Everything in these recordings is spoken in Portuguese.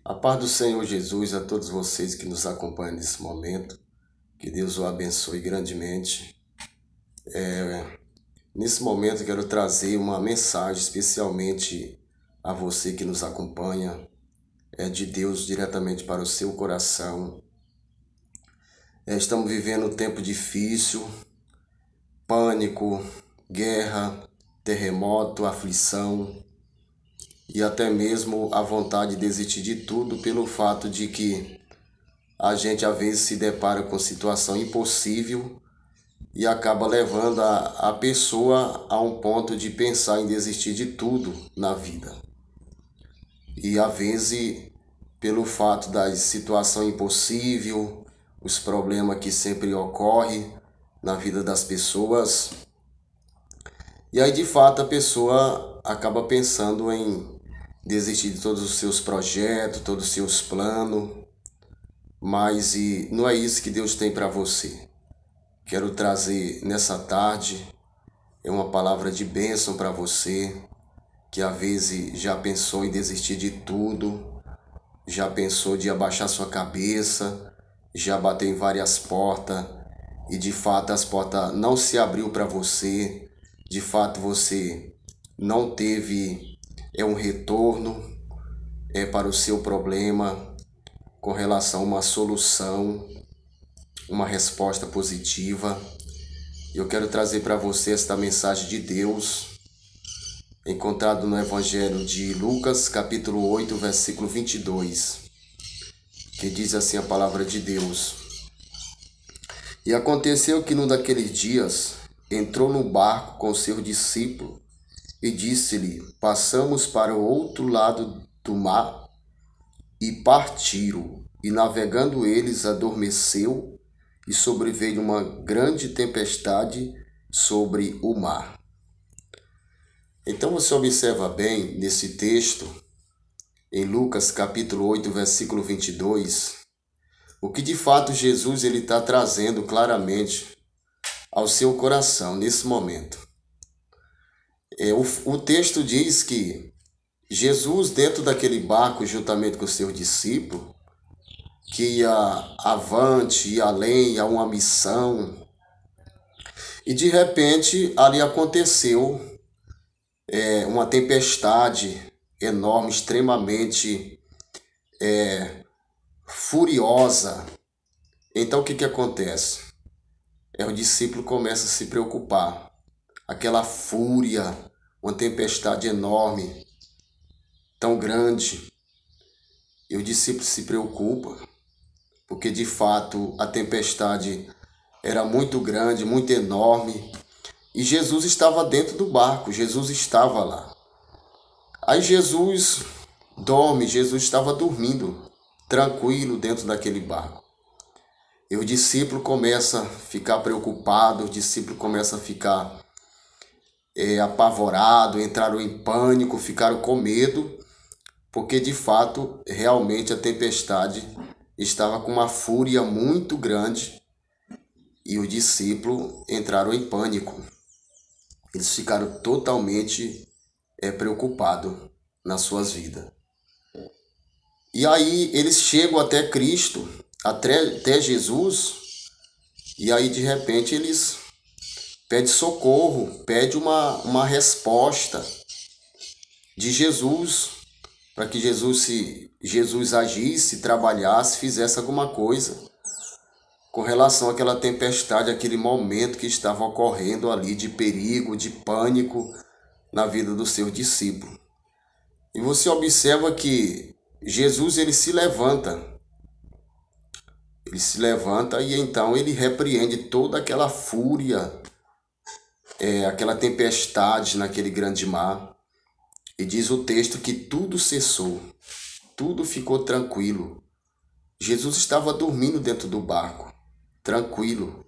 A paz do Senhor Jesus a todos vocês que nos acompanham nesse momento. Que Deus o abençoe grandemente. Nesse momento eu quero trazer uma mensagem especialmente a você que nos acompanha. É de Deus diretamente para o seu coração. Estamos vivendo um tempo difícil, pânico, guerra, terremoto, aflição e até mesmo a vontade de desistir de tudo pelo fato de que a gente às vezes se depara com situação impossível e acaba levando a pessoa a um ponto de pensar em desistir de tudo na vida. E às vezes, pelo fato da situação impossível, os problemas que sempre ocorrem na vida das pessoas, e aí de fato a pessoa acaba pensando em desistir de todos os seus projetos, todos os seus planos, mas não é isso que Deus tem para você. Quero trazer nessa tarde uma palavra de bênção para você, que às vezes já pensou em desistir de tudo, já pensou de abaixar sua cabeça, já bateu em várias portas e de fato as portas não se abriu para você, de fato você não teve um retorno para o seu problema com relação a uma solução, uma resposta positiva. Eu quero trazer para você esta mensagem de Deus, encontrado no Evangelho de Lucas, capítulo 8, versículo 22, que diz assim a palavra de Deus. E aconteceu que num daqueles dias entrou no barco com seu discípulo e disse-lhe: passamos para o outro lado do mar. E partiram, e navegando eles adormeceu, e sobreveio uma grande tempestade sobre o mar. Então você observa bem nesse texto, em Lucas capítulo 8, versículo 22, o que de fato Jesus está trazendo claramente ao seu coração nesse momento. O texto diz que Jesus, dentro daquele barco, juntamente com os seus discípulos, que ia avante, ia além, a uma missão. E de repente ali aconteceu uma tempestade enorme, extremamente furiosa. Então o que acontece? O discípulo começa a se preocupar. Aquela fúria, uma tempestade enorme, tão grande. E o discípulo se preocupa, porque de fato a tempestade era muito grande, muito enorme, e Jesus estava dentro do barco, Jesus estava lá. Aí Jesus dorme, Jesus estava dormindo, tranquilo dentro daquele barco. E o discípulo começa a ficar preocupado, o discípulo começa a ficar apavorado, entraram em pânico, ficaram com medo, porque de fato, realmente a tempestade estava com uma fúria muito grande e os discípulos entraram em pânico. Eles ficaram totalmente preocupados nas suas vidas. E aí eles chegam até Cristo, até Jesus, e aí de repente eles pedem socorro, pedem uma resposta de Jesus, para que Jesus agisse, trabalhasse, fizesse alguma coisa com relação àquela tempestade, aquele momento que estava ocorrendo ali de perigo, de pânico na vida do seu discípulo. E você observa que Jesus ele se levanta e então ele repreende toda aquela fúria, aquela tempestade naquele grande mar. E diz o texto que tudo cessou, tudo ficou tranquilo. Jesus estava dormindo dentro do barco, tranquilo.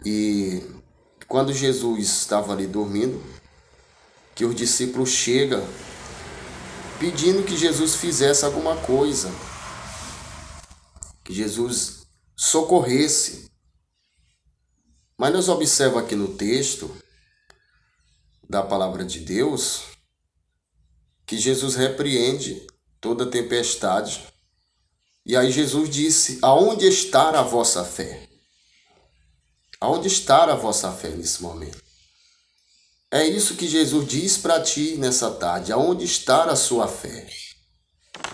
E quando Jesus estava ali dormindo, que os discípulos chegam pedindo que Jesus fizesse alguma coisa, que Jesus socorresse. Mas nós observamos aqui no texto da palavra de Deus que Jesus repreende toda tempestade. E aí Jesus disse: aonde está a vossa fé? Aonde está a vossa fé nesse momento? É isso que Jesus diz para ti nessa tarde. Aonde está a sua fé?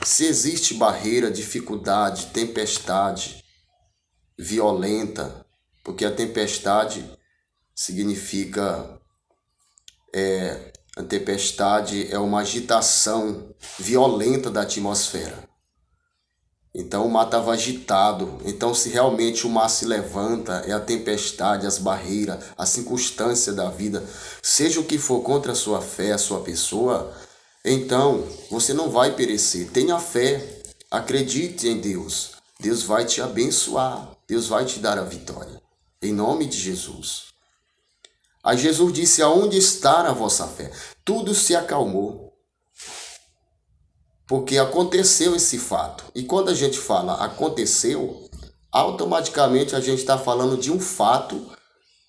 Se existe barreira, dificuldade, tempestade violenta, porque a tempestade significa, a tempestade é uma agitação violenta da atmosfera. Então o mar estava agitado. Então, se realmente o mar se levanta, é a tempestade, as barreiras, a circunstância da vida, seja o que for contra a sua fé, a sua pessoa, então você não vai perecer. Tenha fé, acredite em Deus. Deus vai te abençoar, Deus vai te dar a vitória. Em nome de Jesus. Aí Jesus disse: aonde está a vossa fé? Tudo se acalmou. Porque aconteceu esse fato. E quando a gente fala aconteceu, automaticamente a gente está falando de um fato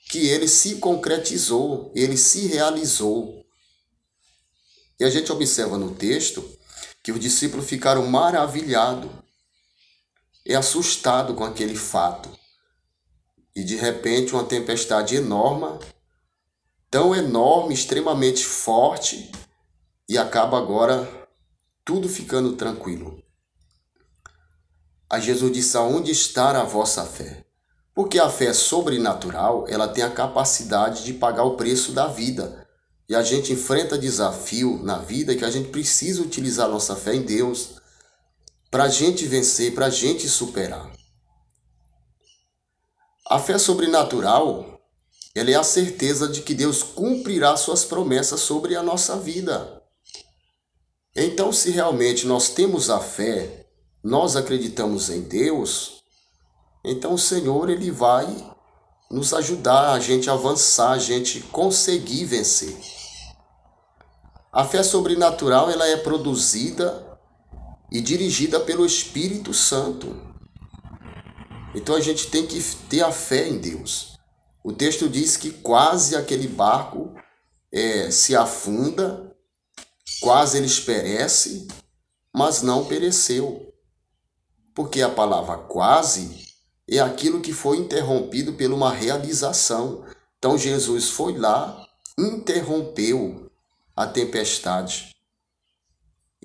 que ele se concretizou, ele se realizou. E a gente observa no texto que os discípulos ficaram maravilhados e assustados com aquele fato. E de repente uma tempestade enorme, tão enorme, extremamente forte, e acaba agora tudo ficando tranquilo. Aí Jesus disse: aonde está a vossa fé? Porque a fé sobrenatural, ela tem a capacidade de pagar o preço da vida. E a gente enfrenta desafio na vida que a gente precisa utilizar a nossa fé em Deus para a gente vencer, para a gente superar. A fé sobrenatural, ela é a certeza de que Deus cumprirá suas promessas sobre a nossa vida. Então, se realmente nós temos a fé, nós acreditamos em Deus, então o Senhor, ele vai nos ajudar a gente avançar, a gente conseguir vencer. A fé sobrenatural, ela é produzida e dirigida pelo Espírito Santo. Então a gente tem que ter a fé em Deus. O texto diz que quase aquele barco se afunda, quase eles perecem, mas não pereceu. Porque a palavra quase é aquilo que foi interrompido por uma realização. Então Jesus foi lá, interrompeu a tempestade.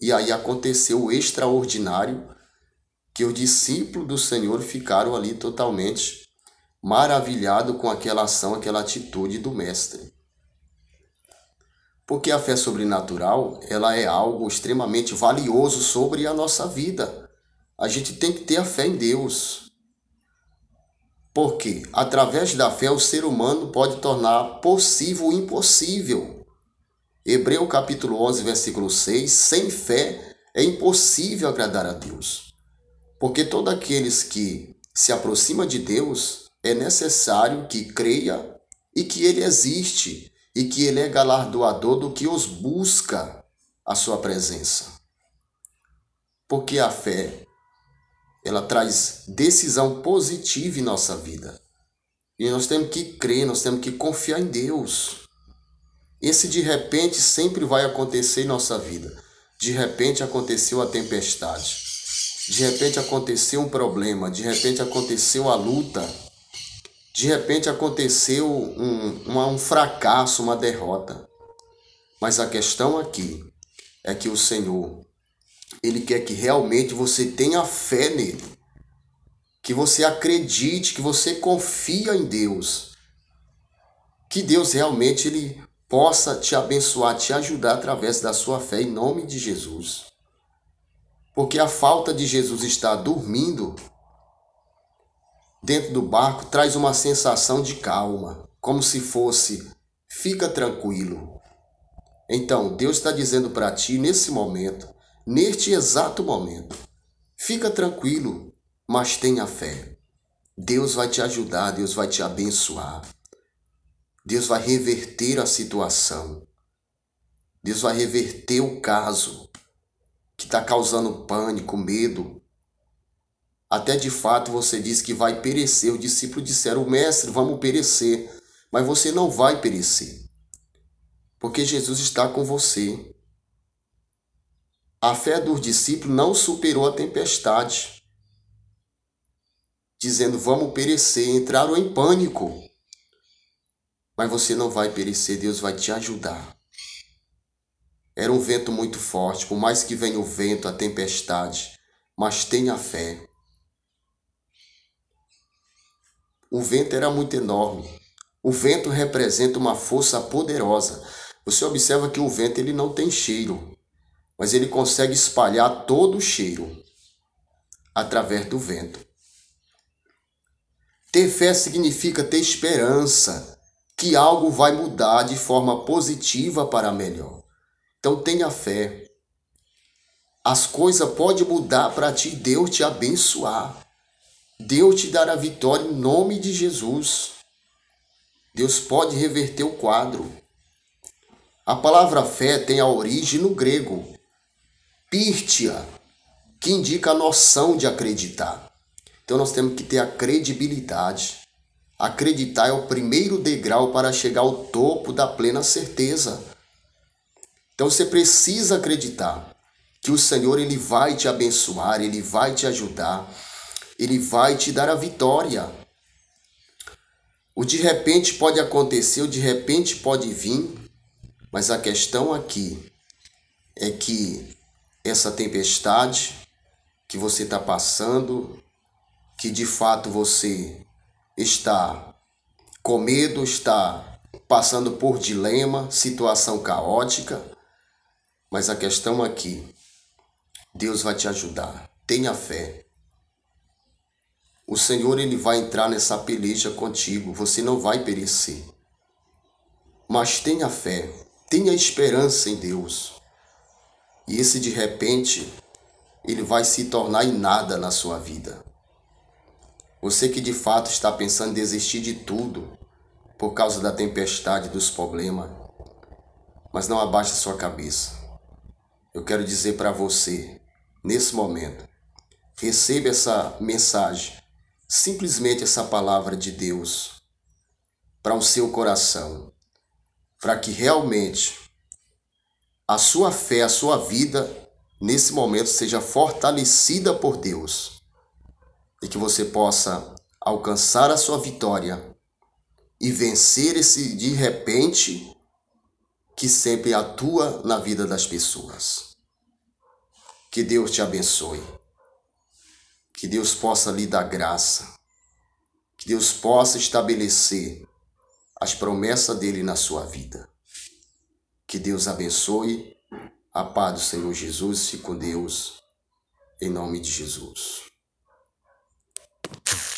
E aí aconteceu o extraordinário, que os discípulos do Senhor ficaram ali totalmente maravilhados com aquela ação, aquela atitude do Mestre. Porque a fé sobrenatural, ela é algo extremamente valioso sobre a nossa vida. A gente tem que ter a fé em Deus. Porque através da fé o ser humano pode tornar possível o impossível. Hebreu capítulo 11, versículo 6, sem fé é impossível agradar a Deus. Porque todos aqueles que se aproximam de Deus, é necessário que creia e que Ele existe, e que Ele é galardoador do que os busca a sua presença. Porque a fé, ela traz decisão positiva em nossa vida. E nós temos que crer, nós temos que confiar em Deus. Esse de repente sempre vai acontecer em nossa vida. De repente aconteceu a tempestade. De repente aconteceu um problema. De repente aconteceu a luta. De repente aconteceu um fracasso, uma derrota. Mas a questão aqui é que o Senhor, Ele quer que realmente você tenha fé nele. Que você acredite, que você confia em Deus. Que Deus realmente Ele possa te abençoar, te ajudar através da sua fé em nome de Jesus. Porque a falta de Jesus estar dormindo dentro do barco traz uma sensação de calma, como se fosse, fica tranquilo. Então, Deus está dizendo para ti nesse momento, neste exato momento, fica tranquilo, mas tenha fé. Deus vai te ajudar, Deus vai te abençoar. Deus vai reverter a situação. Deus vai reverter o caso que está causando pânico, medo. Até de fato você diz que vai perecer. Os discípulos disseram: mestre, vamos perecer. Mas você não vai perecer. Porque Jesus está com você. A fé dos discípulos não superou a tempestade, dizendo, vamos perecer, entraram em pânico. Mas você não vai perecer, Deus vai te ajudar. Era um vento muito forte, por mais que venha o vento, a tempestade, mas tenha fé. O vento era muito enorme. O vento representa uma força poderosa. Você observa que o vento ele não tem cheiro, mas ele consegue espalhar todo o cheiro através do vento. Ter fé significa ter esperança que algo vai mudar de forma positiva para melhor. Então tenha fé. As coisas podem mudar para ti, Deus te abençoar. Deus te dará vitória em nome de Jesus. Deus pode reverter o quadro. A palavra fé tem a origem no grego, pírtia, que indica a noção de acreditar. Então nós temos que ter a credibilidade. Acreditar é o primeiro degrau para chegar ao topo da plena certeza. Então você precisa acreditar que o Senhor ele vai te abençoar, ele vai te ajudar, ele vai te dar a vitória. O de repente pode acontecer, o de repente pode vir, mas a questão aqui é que essa tempestade que você está passando, que de fato você está com medo, está passando por dilema, situação caótica, mas a questão aqui, Deus vai te ajudar. Tenha fé. O Senhor ele vai entrar nessa peleja contigo. Você não vai perecer. Mas tenha fé. Tenha esperança em Deus. E esse de repente, ele vai se tornar em nada na sua vida. Você que de fato está pensando em desistir de tudo por causa da tempestade, dos problemas, mas não abaixe a sua cabeça. Eu quero dizer para você, nesse momento, receba essa mensagem, simplesmente essa palavra de Deus para o seu coração, para que realmente a sua fé, a sua vida, nesse momento, seja fortalecida por Deus e que você possa alcançar a sua vitória e vencer esse de repente que sempre atua na vida das pessoas. Que Deus te abençoe. Que Deus possa lhe dar graça. Que Deus possa estabelecer as promessas dele na sua vida. Que Deus abençoe. A paz do Senhor Jesus. Fique com Deus. Em nome de Jesus.